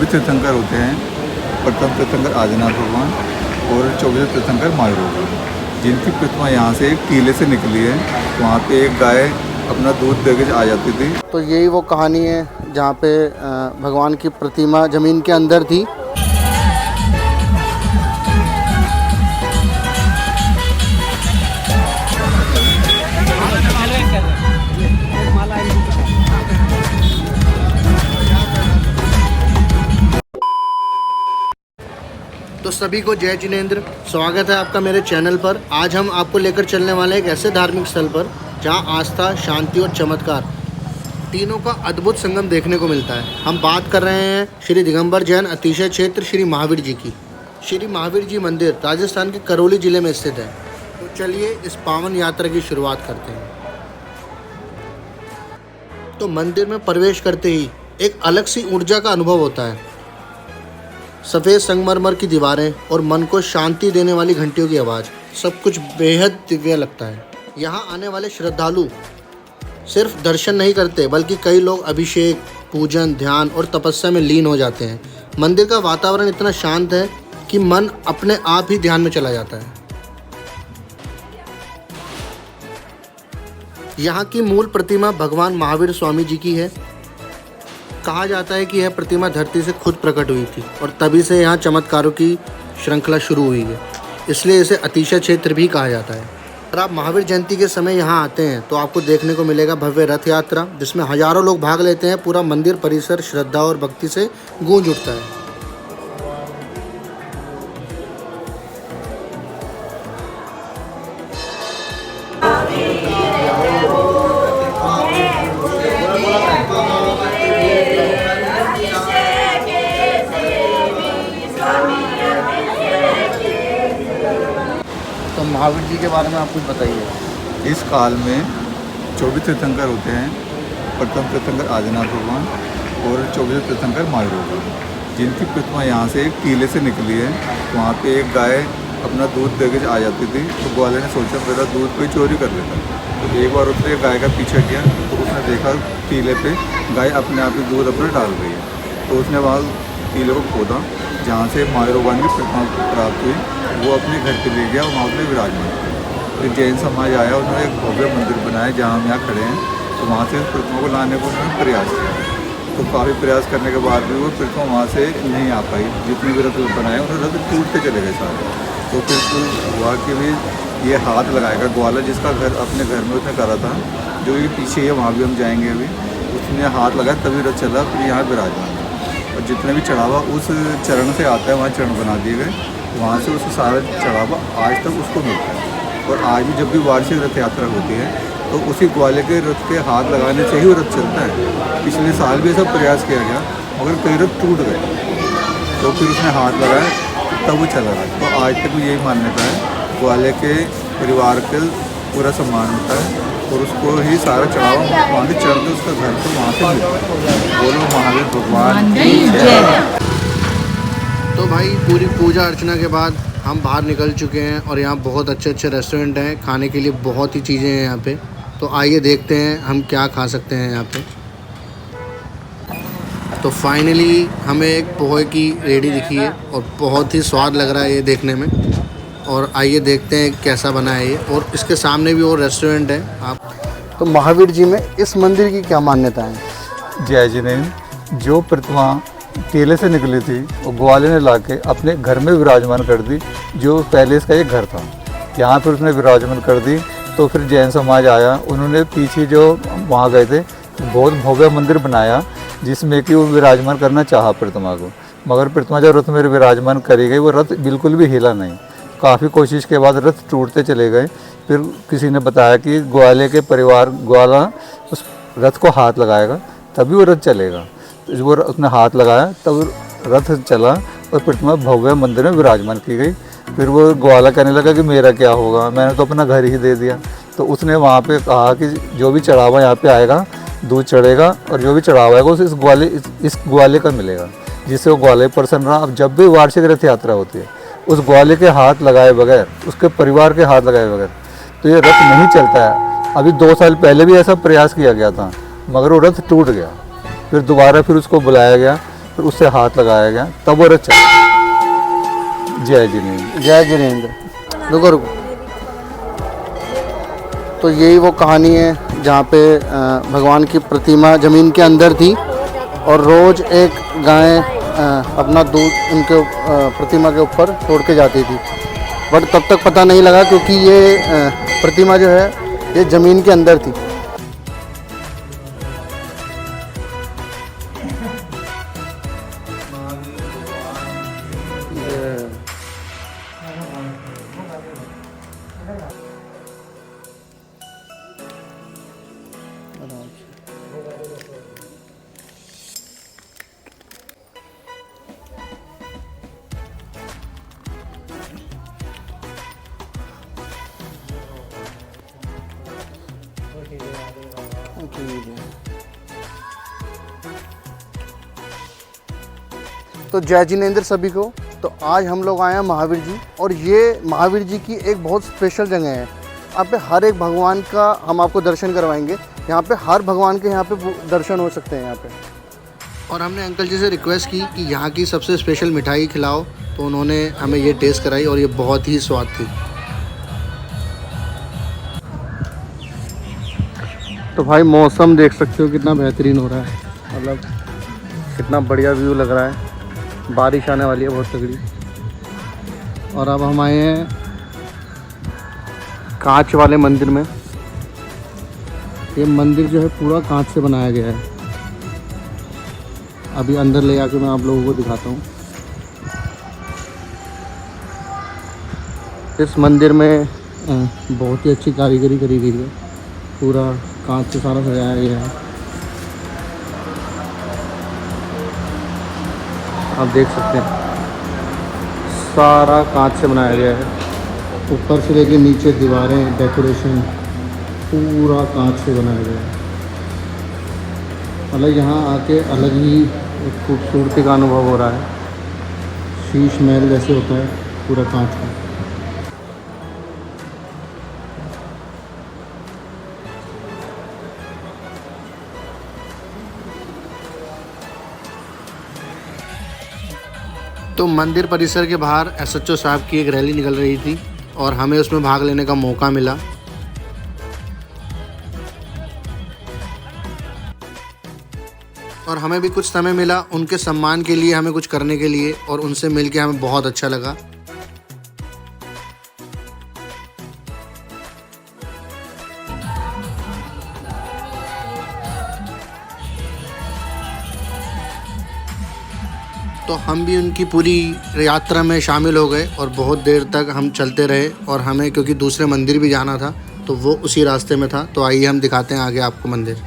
24 तीर्थंकर होते हैं। प्रथम तीर्थंकर आदिनाथ भगवान और 24 तीर्थंकर मायूर भगवान, जिनकी प्रतिमा यहाँ से एक टीले से निकली है। वहाँ पे एक गाय अपना दूध देकर आ जाती थी। तो यही वो कहानी है जहाँ पे भगवान की प्रतिमा ज़मीन के अंदर थी। तो सभी को जय जिनेंद्र, स्वागत है आपका मेरे चैनल पर। आज हम आपको लेकर चलने वाले एक ऐसे धार्मिक स्थल पर जहां आस्था, शांति और चमत्कार तीनों का अद्भुत संगम देखने को मिलता है। हम बात कर रहे हैं श्री दिगंबर जैन अतिशय क्षेत्र श्री महावीर जी की। श्री महावीर जी मंदिर राजस्थान के करौली जिले में स्थित है। तो चलिए इस पावन यात्रा की शुरुआत करते हैं। तो मंदिर में प्रवेश करते ही एक अलग सी ऊर्जा का अनुभव होता है। सफ़ेद संगमरमर की दीवारें और मन को शांति देने वाली घंटियों की आवाज़, सब कुछ बेहद दिव्य लगता है। यहाँ आने वाले श्रद्धालु सिर्फ दर्शन नहीं करते, बल्कि कई लोग अभिषेक, पूजन, ध्यान और तपस्या में लीन हो जाते हैं। मंदिर का वातावरण इतना शांत है कि मन अपने आप ही ध्यान में चला जाता है। यहाँ की मूल प्रतिमा भगवान महावीर स्वामी जी की है। कहा जाता है कि यह प्रतिमा धरती से खुद प्रकट हुई थी और तभी से यहाँ चमत्कारों की श्रृंखला शुरू हुई है, इसलिए इसे अतिशय क्षेत्र भी कहा जाता है। अगर आप महावीर जयंती के समय यहाँ आते हैं तो आपको देखने को मिलेगा भव्य रथ यात्रा, जिसमें हजारों लोग भाग लेते हैं। पूरा मंदिर परिसर श्रद्धा और भक्ति से गूंज उठता है। तो महावीर जी के बारे में आप कुछ बताइए। इस काल में 24 तीर्थंकर होते हैं। प्रथम तीर्थंकर आदिनाथ भगवान और 24 तीर्थंकर मायूर भगवान, जिनकी प्रतिमा यहाँ से एक टीले से निकली है। वहाँ पे एक गाय अपना दूध देकर आ जाती थी। तो ग्वाले ने सोचा मेरा दूध कोई चोरी कर लेता। तो एक बार उसने गाय का पीछा किया तो उसने देखा टीले पे गाय अपने आप ही दूध अपना डाल रही है। तो उसने वहाँ टीले को खोदा, जहाँ से मायूर भगवान की प्रतिमा प्राप्त हुई। वो अपने घर पे ले गया और वहाँ पर विराजमान किया। फिर जैन समाज आया, उन्होंने एक भव्य मंदिर बनाया जहाँ हम यहाँ खड़े हैं। तो वहाँ से उस प्रतिमा को लाने को उन्होंने प्रयास किया। तो काफ़ी प्रयास करने के बाद भी वो प्रतिमा वहाँ से नहीं आ पाई। जितने भी रथ बनाए उन्होंने रथ टूटते चले गए सारे। तो फिर हुआ कि भी ये हाथ लगाएगा ग्वाला, जिसका घर अपने घर में उसने करा था, जो ये पीछे है वहाँ भी हम जाएंगे अभी। उसने हाथ लगाया तभी रथ चला, फिर यहाँ विराजमान। और जितने भी चढ़ावा उस चरण से आता है वहाँ चरण बना दिए गए। वहाँ से उस सारा चढ़ावा आज तक उसको मिलता है। और आज भी जब भी वार्षिक रथ यात्रा होती है तो उसी ग्वाले के रथ के हाथ लगाने से ही वो रथ चलता है। पिछले साल भी ऐसा प्रयास किया गया, मगर कई रथ टूट गए। तो फिर उसने हाथ लगाया तब वो चला गया। तो आज तक भी यही मान्यता है, ग्वाले के परिवार के पूरा सम्मान होता है और उसको ही सारा चढ़ावा वहाँ से चढ़ते उसका घर तो वहाँ से मिलता है। बोलो महावीर भगवान की जय। तो भाई पूरी पूजा अर्चना के बाद हम बाहर निकल चुके हैं और यहाँ बहुत अच्छे अच्छे रेस्टोरेंट हैं, खाने के लिए बहुत ही चीज़ें हैं यहाँ पे। तो आइए देखते हैं हम क्या खा सकते हैं यहाँ पे। तो फाइनली हमें एक पोहे की रेडी दिखी है और बहुत ही स्वाद लग रहा है ये देखने में। और आइए देखते हैं कैसा बना है ये। और इसके सामने भी और रेस्टोरेंट है। आप तो महावीर जी में इस मंदिर की क्या मान्यता है? जय जिनेंद्र, जो प्रतिमा टीले से निकली थी वो ग्वाले ने लाके अपने घर में विराजमान कर दी। जो पहले इसका एक घर था, यहाँ पर उसने विराजमान कर दी। तो फिर जैन समाज आया, उन्होंने पीछे जो वहाँ गए थे बहुत भव्य मंदिर बनाया, जिसमें कि वो विराजमान करना चाहा प्रतिमा को। मगर प्रतिमा जब रथ में विराजमान करी गई, वो रथ बिल्कुल भी हिला नहीं। काफ़ी कोशिश के बाद रथ टूटते चले गए। फिर किसी ने बताया कि ग्वाले के परिवार ग्वाला उस रथ को हाथ लगाएगा तभी वो रथ चलेगा। तो वो उसने हाथ लगाया तब रथ चला और प्रतिमा भव्य मंदिर में विराजमान की गई। फिर वो ग्वाला कहने लगा कि मेरा क्या होगा, मैंने तो अपना घर ही दे दिया। तो उसने वहाँ पे कहा कि जो भी चढ़ावा यहाँ पे आएगा, दूध चढ़ेगा और जो भी चढ़ावा आएगा उसे इस ग्वाले का मिलेगा, जिससे वो ग्वाले प्रसन्न रहा। अब जब भी वार्षिक रथ यात्रा होती है, उस ग्वाले के हाथ लगाए बगैर, उसके परिवार के हाथ लगाए बगैर तो ये रथ नहीं चलता है। अभी 2 साल पहले भी ऐसा प्रयास किया गया था, मगर वो रथ टूट गया। फिर दोबारा फिर उसको बुलाया गया, फिर उससे हाथ लगाया गया, तब वो रचा। जय जिनेंद्र। जय जिनेंद्र। रुको रुको। तो यही वो कहानी है जहाँ पे भगवान की प्रतिमा ज़मीन के अंदर थी और रोज़ एक गाय अपना दूध उनके प्रतिमा के ऊपर छोड़ के जाती थी, बट तब तक पता नहीं लगा क्योंकि ये प्रतिमा जो है ये ज़मीन के अंदर थी। तो जय जिनेंद्र सभी को। तो आज हम लोग आए हैं महावीर जी, और ये महावीर जी की एक बहुत स्पेशल जगह है। यहाँ पे हर एक भगवान का हम आपको दर्शन करवाएंगे। यहाँ पे हर भगवान के यहाँ पे दर्शन हो सकते हैं यहाँ पे। और हमने अंकल जी से रिक्वेस्ट की कि यहाँ की सबसे स्पेशल मिठाई खिलाओ, तो उन्होंने हमें ये टेस्ट कराई और ये बहुत ही स्वाद थी। तो भाई मौसम देख सकते हो कितना बेहतरीन हो रहा है, मतलब कितना बढ़िया व्यू लग रहा है। बारिश आने वाली है बहुत तगड़ी। और अब हम आए हैं कांच वाले मंदिर में। ये मंदिर जो है पूरा कांच से बनाया गया है। अभी अंदर ले जाके मैं आप लोगों को दिखाता हूँ। इस मंदिर में बहुत ही अच्छी कारीगरी करी गई है। पूरा कांच से सारा सजाया गया है। आप देख सकते हैं सारा कांच से बनाया गया है। ऊपर से लेके नीचे दीवारें, डेकोरेशन पूरा कांच से बनाया गया है। मतलब यहाँ आके अलग ही एक खूबसूरती का अनुभव हो रहा है। शीश महल जैसे होता है पूरा कांच का। तो मंदिर परिसर के बाहर एसएचओ साहब की एक रैली निकल रही थी और हमें उसमें भाग लेने का मौका मिला। और हमें भी कुछ समय मिला उनके सम्मान के लिए, हमें कुछ करने के लिए, और उनसे मिलके हमें बहुत अच्छा लगा। तो हम भी उनकी पूरी यात्रा में शामिल हो गए और बहुत देर तक हम चलते रहे। और हमें क्योंकि दूसरे मंदिर भी जाना था तो वो उसी रास्ते में था। तो आइए हम दिखाते हैं आगे आपको मंदिर।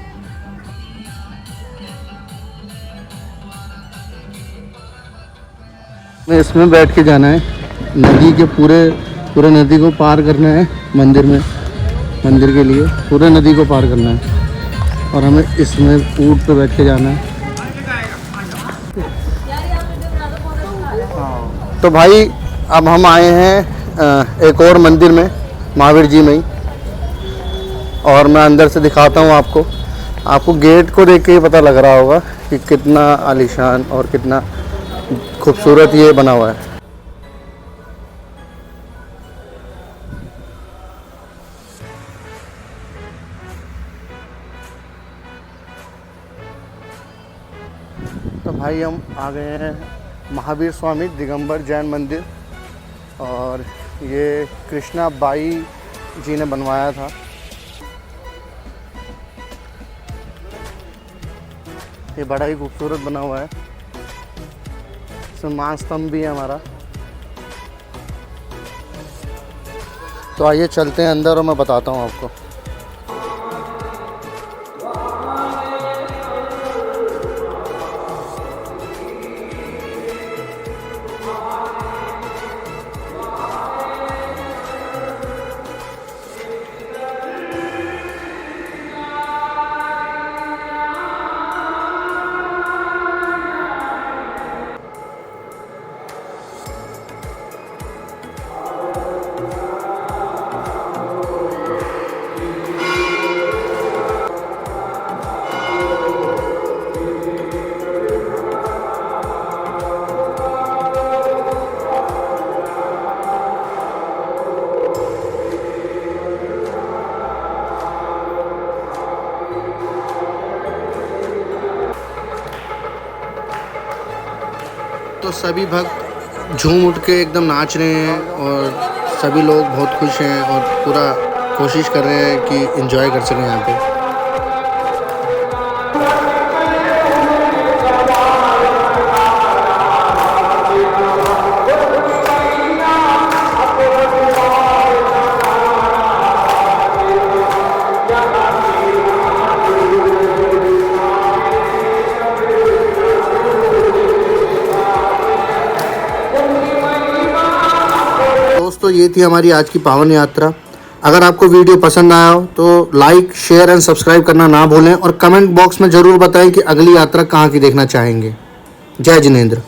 में इसमें बैठ के जाना है, नदी के पूरे नदी को पार करना है। मंदिर के लिए पूरे नदी को पार करना है और हमें इसमें ऊँट पे बैठ के जाना है। तो भाई अब हम आए हैं एक और मंदिर में, महावीर जी में ही, और मैं अंदर से दिखाता हूँ आपको। आपको गेट को देख के ही पता लग रहा होगा कि कितना आलीशान और कितना खूबसूरत ये बना हुआ है। तो भाई हम आ गए हैं महावीर स्वामी दिगंबर जैन मंदिर, और ये कृष्णा बाई जी ने बनवाया था। ये बड़ा ही खूबसूरत बना हुआ है। इसमें मान स्तंभ भी है हमारा। तो आइए चलते हैं अंदर और मैं बताता हूँ आपको। सभी भक्त झूम उठ के एकदम नाच रहे हैं और सभी लोग बहुत खुश हैं और पूरा कोशिश कर रहे हैं कि एंजॉय कर सकें यहाँ पे। दोस्तों ये थी हमारी आज की पावन यात्रा। अगर आपको वीडियो पसंद आया हो तो लाइक शेयर एंड सब्सक्राइब करना ना भूलें और कमेंट बॉक्स में ज़रूर बताएं कि अगली यात्रा कहाँ की देखना चाहेंगे। जय जिनेंद्र।